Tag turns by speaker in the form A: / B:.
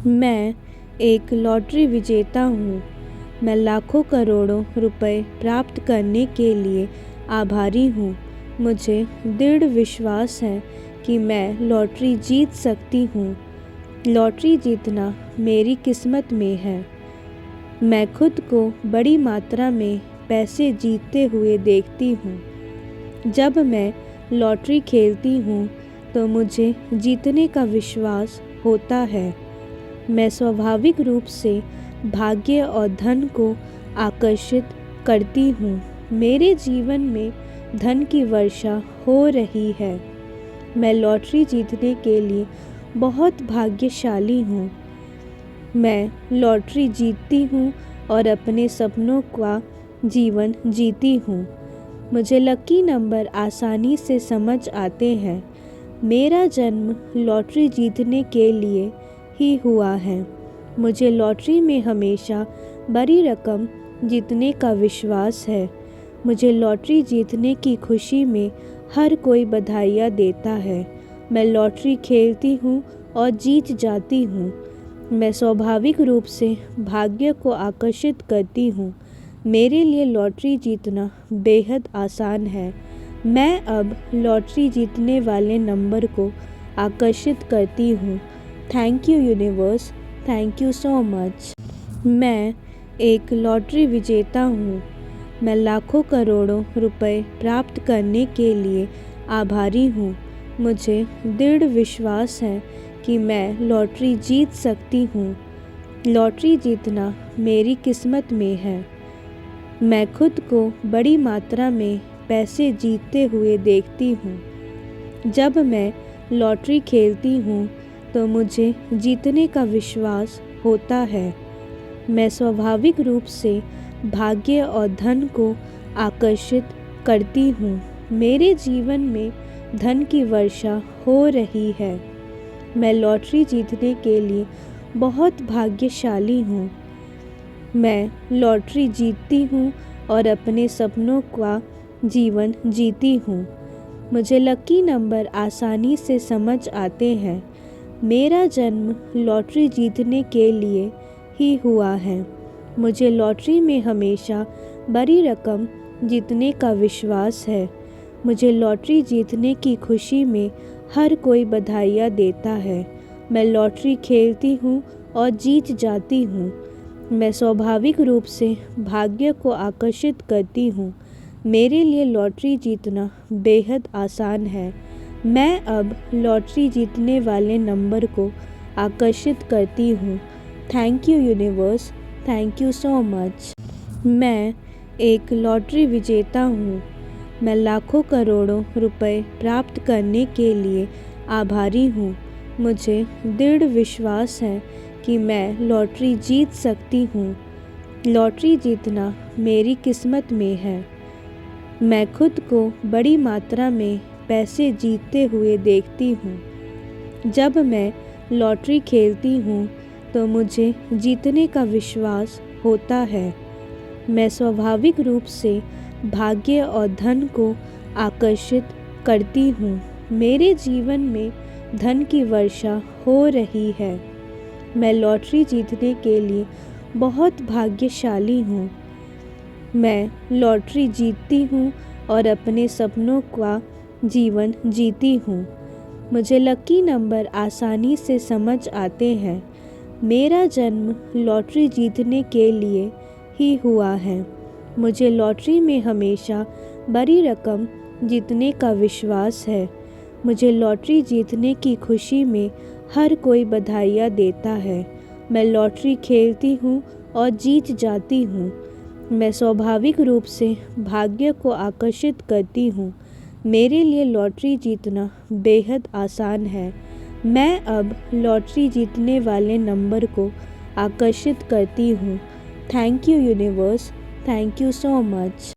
A: मैं एक लॉटरी विजेता हूँ। मैं लाखों करोड़ों रुपए प्राप्त करने के लिए आभारी हूँ। मुझे दृढ़ विश्वास है कि मैं लॉटरी जीत सकती हूँ। लॉटरी जीतना मेरी किस्मत में है। मैं खुद को बड़ी मात्रा में पैसे जीतते हुए देखती हूँ। जब मैं लॉटरी खेलती हूँ तो मुझे जीतने का विश्वास होता है। मैं स्वाभाविक रूप से भाग्य और धन को आकर्षित करती हूँ। मेरे जीवन में धन की वर्षा हो रही है। मैं लॉटरी जीतने के लिए बहुत भाग्यशाली हूँ। मैं लॉटरी जीतती हूँ और अपने सपनों का जीवन जीती हूँ। मुझे लकी नंबर आसानी से समझ आते हैं। मेरा जन्म लॉटरी जीतने के लिए ही हुआ है। मुझे लॉटरी में हमेशा बड़ी रकम जीतने का विश्वास है। मुझे लॉटरी जीतने की खुशी में हर कोई बधाइयाँ देता है। मैं लॉटरी खेलती हूँ और जीत जाती हूँ। मैं स्वाभाविक रूप से भाग्य को आकर्षित करती हूँ। मेरे लिए लॉटरी जीतना बेहद आसान है। मैं अब लॉटरी जीतने वाले नंबर को आकर्षित करती हूँ। Thank you universe, thank you so much. मैं एक लॉटरी विजेता हूँ। मैं लाखों करोड़ों रुपए प्राप्त करने के लिए आभारी हूँ। मुझे दृढ़ विश्वास है कि मैं लॉटरी जीत सकती हूँ। लॉटरी जीतना मेरी किस्मत में है। मैं खुद को बड़ी मात्रा में पैसे जीतते हुए देखती हूँ। जब मैं लॉटरी खेलती हूँ तो मुझे जीतने का विश्वास होता है। मैं स्वाभाविक रूप से भाग्य और धन को आकर्षित करती हूँ। मेरे जीवन में धन की वर्षा हो रही है। मैं लॉटरी जीतने के लिए बहुत भाग्यशाली हूँ। मैं लॉटरी जीतती हूँ और अपने सपनों का जीवन जीती हूँ। मुझे लकी नंबर आसानी से समझ आते हैं। मेरा जन्म लॉटरी जीतने के लिए ही हुआ है। मुझे लॉटरी में हमेशा बड़ी रकम जीतने का विश्वास है। मुझे लॉटरी जीतने की खुशी में हर कोई बधाइयाँ देता है। मैं लॉटरी खेलती हूँ और जीत जाती हूँ। मैं स्वाभाविक रूप से भाग्य को आकर्षित करती हूँ। मेरे लिए लॉटरी जीतना बेहद आसान है। मैं अब लॉटरी जीतने वाले नंबर को आकर्षित करती हूँ। Thank you universe, thank you so much. मैं एक लॉटरी विजेता हूँ। मैं लाखों करोड़ों रुपए प्राप्त करने के लिए आभारी हूँ। मुझे दृढ़ विश्वास है कि मैं लॉटरी जीत सकती हूँ। लॉटरी जीतना मेरी किस्मत में है। मैं खुद को बड़ी मात्रा में पैसे जीतते हुए देखती हूँ। जब मैं लॉटरी खेलती हूँ तो मुझे जीतने का विश्वास होता है। मैं स्वाभाविक रूप से भाग्य और धन को आकर्षित करती हूँ। मेरे जीवन में धन की वर्षा हो रही है। मैं लॉटरी जीतने के लिए बहुत भाग्यशाली हूँ। मैं लॉटरी जीतती हूँ और अपने सपनों का जीवन जीती हूँ। मुझे लकी नंबर आसानी से समझ आते हैं। मेरा जन्म लॉटरी जीतने के लिए ही हुआ है। मुझे लॉटरी में हमेशा बड़ी रकम जीतने का विश्वास है। मुझे लॉटरी जीतने की खुशी में हर कोई बधाइयाँ देता है। मैं लॉटरी खेलती हूँ और जीत जाती हूँ। मैं स्वाभाविक रूप से भाग्य को आकर्षित करती हूँ। मेरे लिए लॉटरी जीतना बेहद आसान है। मैं अब लॉटरी जीतने वाले नंबर को आकर्षित करती हूँ। Thank you universe, thank you so much.